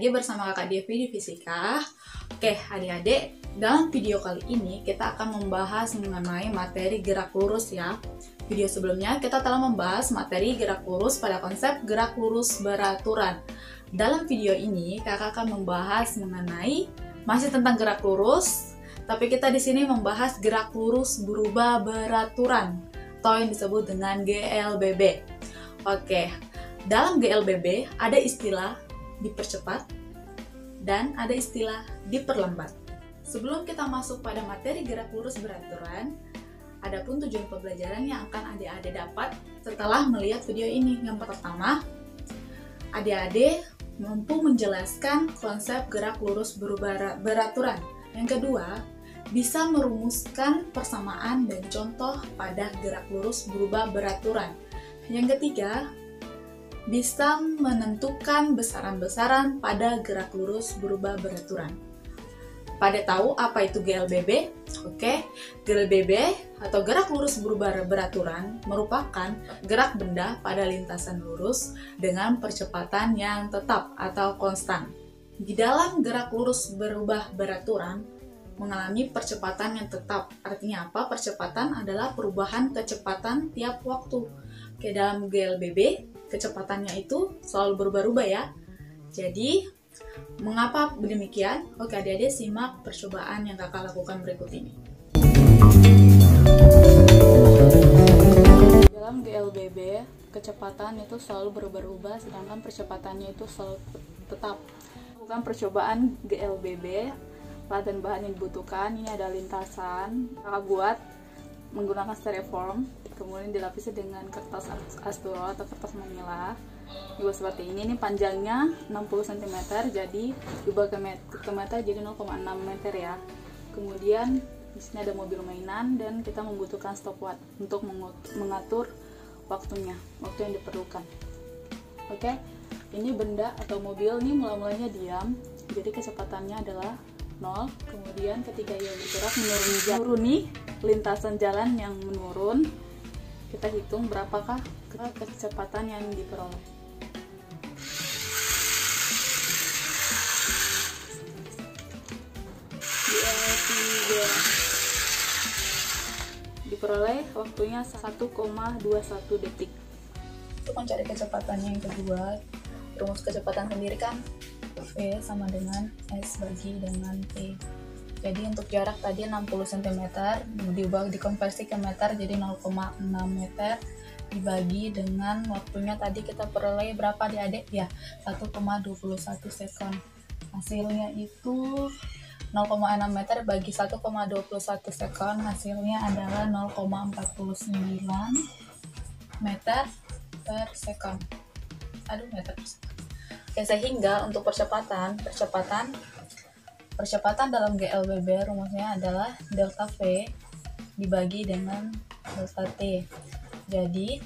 lagi bersama kakak Devi di Fisika. Oke adik-adik, dalam video kali ini kita akan membahas mengenai materi gerak lurus ya. Video sebelumnya kita telah membahas materi gerak lurus pada konsep gerak lurus beraturan. Dalam video ini kakak akan membahas mengenai masih tentang gerak lurus, tapi kita di sini membahas gerak lurus berubah beraturan atau yang disebut dengan GLBB. Oke, dalam GLBB ada istilah dipercepat dan ada istilah diperlambat. Sebelum kita masuk pada materi gerak lurus beraturan, ada pun tujuan pembelajaran yang akan adik-adik dapat setelah melihat video ini. Yang pertama, adik-adik mampu menjelaskan konsep gerak lurus berubah beraturan. Yang kedua, bisa merumuskan persamaan dan contoh pada gerak lurus berubah beraturan. Yang ketiga, bisa menentukan besaran-besaran pada gerak lurus berubah beraturan. Pada tahu apa itu GLBB? Oke, GLBB atau gerak lurus berubah beraturan merupakan gerak benda pada lintasan lurus dengan percepatan yang tetap atau konstan. Di dalam gerak lurus berubah beraturan mengalami percepatan yang tetap. Artinya apa? Percepatan adalah perubahan kecepatan tiap waktu. Oke, dalam GLBB kecepatannya itu selalu berubah-ubah ya. Jadi, mengapa demikian? Oke, adik-adik simak percobaan yang kakak lakukan berikut ini. Dalam GLBB, kecepatan itu selalu berubah-ubah, sedangkan percepatannya itu selalu tetap. Lakukan percobaan GLBB, alat dan bahan yang dibutuhkan, ini ada lintasan, kakak buat menggunakan styrofoam, kemudian dilapisi dengan kertas asturo atau kertas manila. Juga seperti ini panjangnya 60 cm, jadi diubah ke meter jadi 0,6 meter ya. Kemudian di sini ada mobil mainan dan kita membutuhkan stopwatch untuk mengatur waktu yang diperlukan. Oke, ini benda atau mobil nih mulainya diam, jadi kecepatannya adalah 0. Kemudian ketika ia bergerak menuruni lintasan jalan yang menurun, kita hitung berapakah kecepatan yang diperoleh. Diperoleh waktunya 1,21 detik. Untuk mencari kecepatannya yang kedua, rumus kecepatan sendiri kan V sama dengan S bagi dengan T. Jadi untuk jarak tadi 60 cm dikonversi ke meter jadi 0,6 meter dibagi dengan waktunya tadi kita peroleh berapa adik-adik ya, 1,21 sekon. Hasilnya itu 0,6 meter bagi 1,21 sekon, hasilnya adalah 0,49 meter per sekon. Meter per sekon. Oke, sehingga untuk percepatan dalam GLBB rumusnya adalah delta V dibagi dengan delta T. Jadi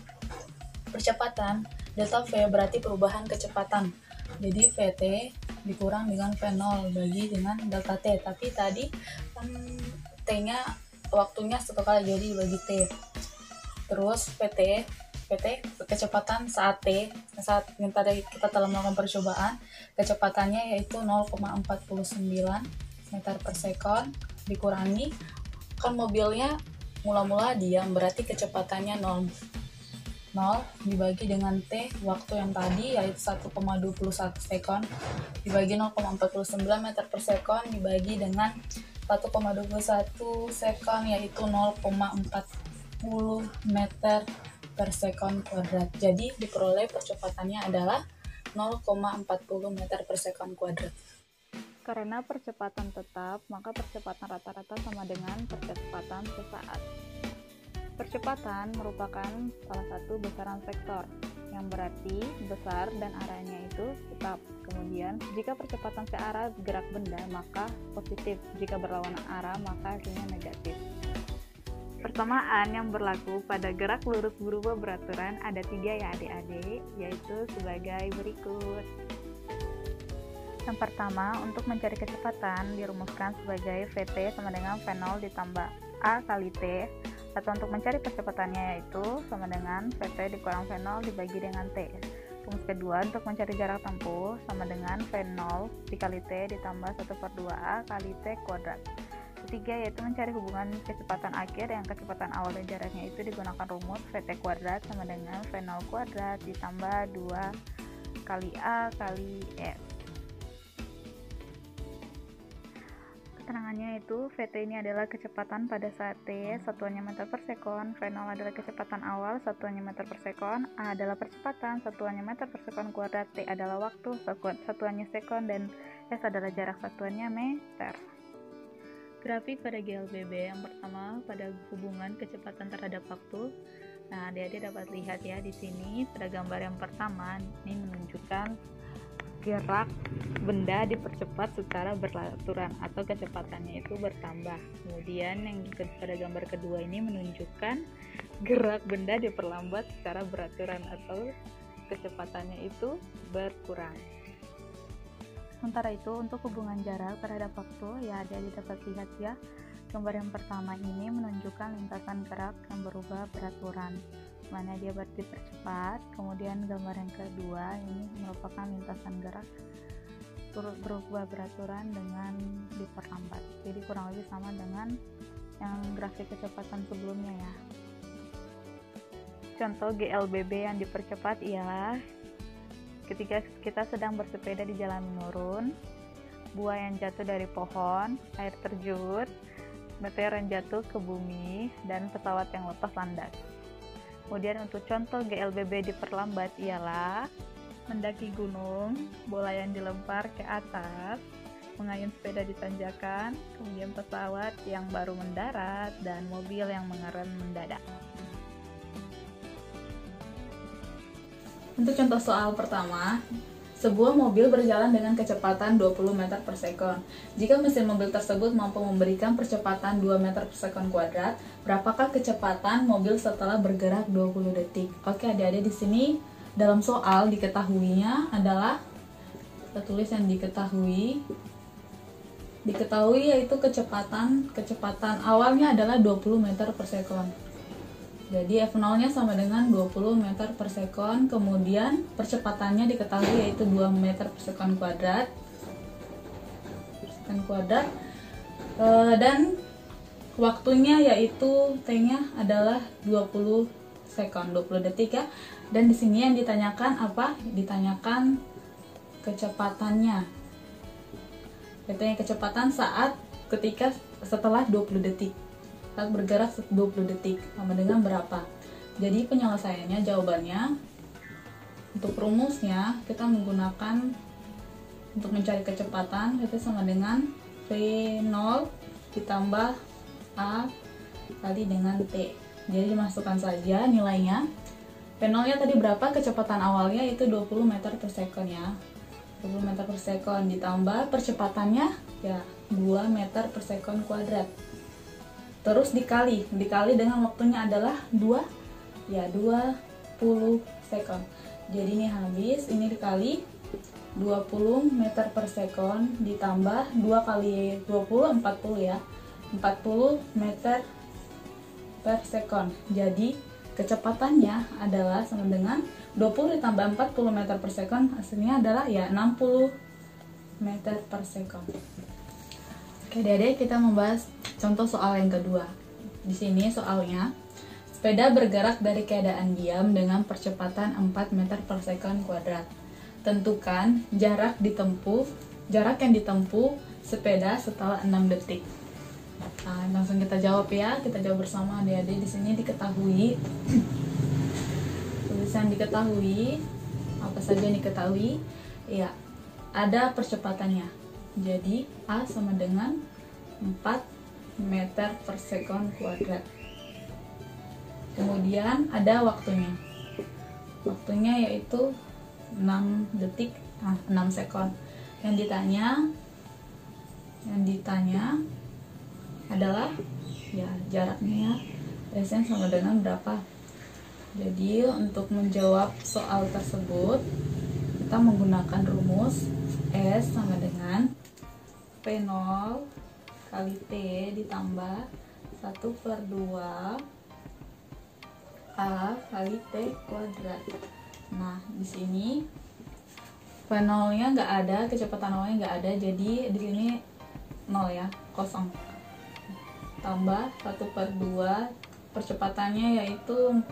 percepatan delta V berarti perubahan kecepatan. Jadi VT dikurang dengan V0 bagi dengan delta T. Tapi tadi T-nya waktunya 1 kali, jadi bagi T. Terus PT kecepatan saat yang tadi kita telah melakukan percobaan, kecepatannya yaitu 0,49 meter per sekon dikurangi kan mobilnya mula-mula diam, berarti kecepatannya 0 dibagi dengan T waktu yang tadi yaitu 1,21 sekon dibagi 0,49 meter per sekon dibagi dengan 1,21 sekon yaitu 0,40 meter per sekon kuadrat. Jadi diperoleh percepatannya adalah 0,40 meter per sekon kuadrat. Karena percepatan tetap, maka percepatan rata-rata sama dengan percepatan sesaat. Percepatan merupakan salah satu besaran vektor, yang berarti besar dan arahnya itu tetap. Kemudian, jika percepatan searah gerak benda, maka positif. Jika berlawanan arah, maka hasilnya negatif. Persamaan yang berlaku pada gerak lurus berubah beraturan ada 3 ya adik-adik, yaitu sebagai berikut. Yang pertama, untuk mencari kecepatan dirumuskan sebagai VT sama dengan V0 ditambah A kali T, atau untuk mencari percepatannya yaitu sama dengan VT dikurang V0 dibagi dengan T. Rumus kedua, untuk mencari jarak tempuh sama dengan V0 dikali T ditambah 1/2A kali T kuadrat. Ketiga, yaitu mencari hubungan kecepatan akhir yang kecepatan awal dan jaraknya itu digunakan rumus VT kuadrat sama dengan V0 kuadrat ditambah 2 kali A kali S. Keterangannya itu VT ini adalah kecepatan pada saat T, satuannya meter per sekon, V0 adalah kecepatan awal, satuannya meter per sekon, A adalah percepatan, satuannya meter per sekon kuadrat, T adalah waktu, satuannya sekon, dan S adalah jarak, satuannya meter. Grafik pada GLBB yang pertama pada hubungan kecepatan terhadap waktu. Nah, adik-adik dapat lihat ya di sini pada gambar yang pertama ini menunjukkan gerak benda dipercepat secara beraturan atau kecepatannya itu bertambah. Kemudian yang pada gambar kedua ini menunjukkan gerak benda diperlambat secara beraturan atau kecepatannya itu berkurang. Sementara itu untuk hubungan jarak terhadap waktu, ya adik-adik dapat lihat ya, gambar yang pertama ini menunjukkan lintasan gerak yang berubah beraturan, mana dia dipercepat. Kemudian gambar yang kedua ini merupakan lintasan gerak berubah beraturan dengan diperlambat. Jadi kurang lebih sama dengan yang grafik kecepatan sebelumnya ya. Contoh GLBB yang dipercepat ialah ketika kita sedang bersepeda di jalan menurun, buah yang jatuh dari pohon, air terjun, meteor yang jatuh ke bumi, dan pesawat yang lepas landas. Kemudian untuk contoh GLBB diperlambat ialah mendaki gunung, bola yang dilempar ke atas, mengayun sepeda di tanjakan, kemudian pesawat yang baru mendarat, dan mobil yang mengerem mendadak. Untuk contoh soal pertama, sebuah mobil berjalan dengan kecepatan 20 meter per sekon. Jika mesin mobil tersebut mampu memberikan percepatan 2 meter per sekon kuadrat, berapakah kecepatan mobil setelah bergerak 20 detik? Oke, adik-adik di sini dalam soal diketahuinya adalah kita tulis yang diketahui yaitu kecepatan awalnya adalah 20 meter per sekon. Jadi F0-nya sama dengan 20 meter per sekon, kemudian percepatannya diketahui yaitu 2 meter per sekon kuadrat, dan waktunya yaitu T-nya adalah 20 sekon, 20 detik ya. Dan di sini yang ditanyakan apa? Ditanyakan kecepatannya. Katanya kecepatan setelah 20 detik. Saat bergerak 20 detik sama dengan berapa? Jadi penyelesaiannya, jawabannya untuk rumusnya kita menggunakan untuk mencari kecepatan itu sama dengan V0 ditambah A kali dengan T. Jadi dimasukkan saja nilainya. V0-nya tadi berapa? Kecepatan awalnya itu 20 meter per sekon ya. 20 meter per sekon ditambah percepatannya ya 2 meter per sekon kuadrat. Terus dikali dengan waktunya adalah 20 sekon. Jadi ini habis, ini dikali 20 meter per sekon ditambah 2 kali 20, 40 ya. 40 meter per sekon. Jadi kecepatannya adalah sama dengan 20 ditambah 40 meter per sekon, hasilnya adalah ya 60 meter per sekon. Oke, adik-adik, kita membahas contoh soal yang kedua. Di sini soalnya, sepeda bergerak dari keadaan diam dengan percepatan 4 meter per sekon kuadrat. Tentukan jarak yang ditempuh sepeda setelah 6 detik. Nah, langsung kita jawab ya, kita jawab bersama adik-adik. Di sini diketahui tulisan diketahui apa saja yang diketahui ya, ada percepatannya. Jadi A sama dengan 4 meter per sekon kuadrat. Kemudian ada waktunya yaitu 6 sekon. Yang ditanya adalah ya jaraknya ya, S-nya sama dengan berapa. Jadi untuk menjawab soal tersebut kita menggunakan rumus S sama dengan V0 kali T ditambah 1/2 A kali T kuadrat. Nah, di sini V0-nya nggak ada, kecepatan nolnya nggak ada, jadi di sini 0 ya, kosong. Tambah 1/2, percepatannya yaitu 4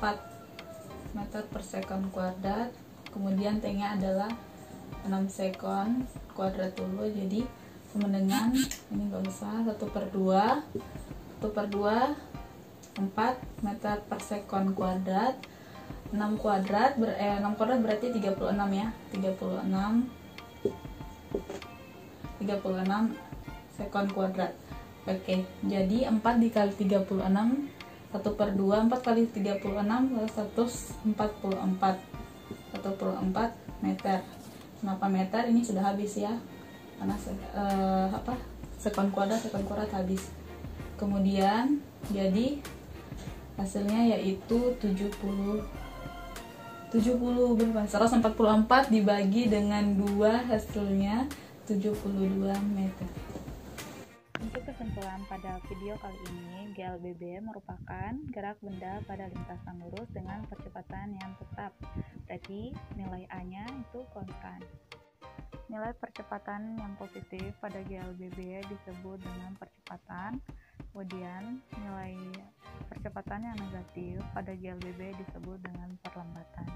meter per sekon kuadrat, kemudian T-nya adalah 6 sekon kuadrat dulu, jadi sama dengan ini nggak usah, 1/2 4 meter per sekon kuadrat, 6 kuadrat berarti 36 ya, 36 sekon kuadrat. Oke, jadi 4 dikali 36, 1/2, 4 kali 36 144 meter. Kenapa meter? Ini sudah habis ya, karena sekon kuadrat habis. Kemudian jadi hasilnya yaitu 144 dibagi dengan 2, hasilnya 72 meter. Untuk kesimpulan pada video kali ini, GLBB merupakan gerak benda pada lintasan lurus dengan percepatan yang tetap. Berarti nilai A-nya itu konstan. Nilai percepatan yang positif pada GLBB disebut dengan percepatan. Kemudian nilai percepatan yang negatif pada GLBB disebut dengan perlambatan.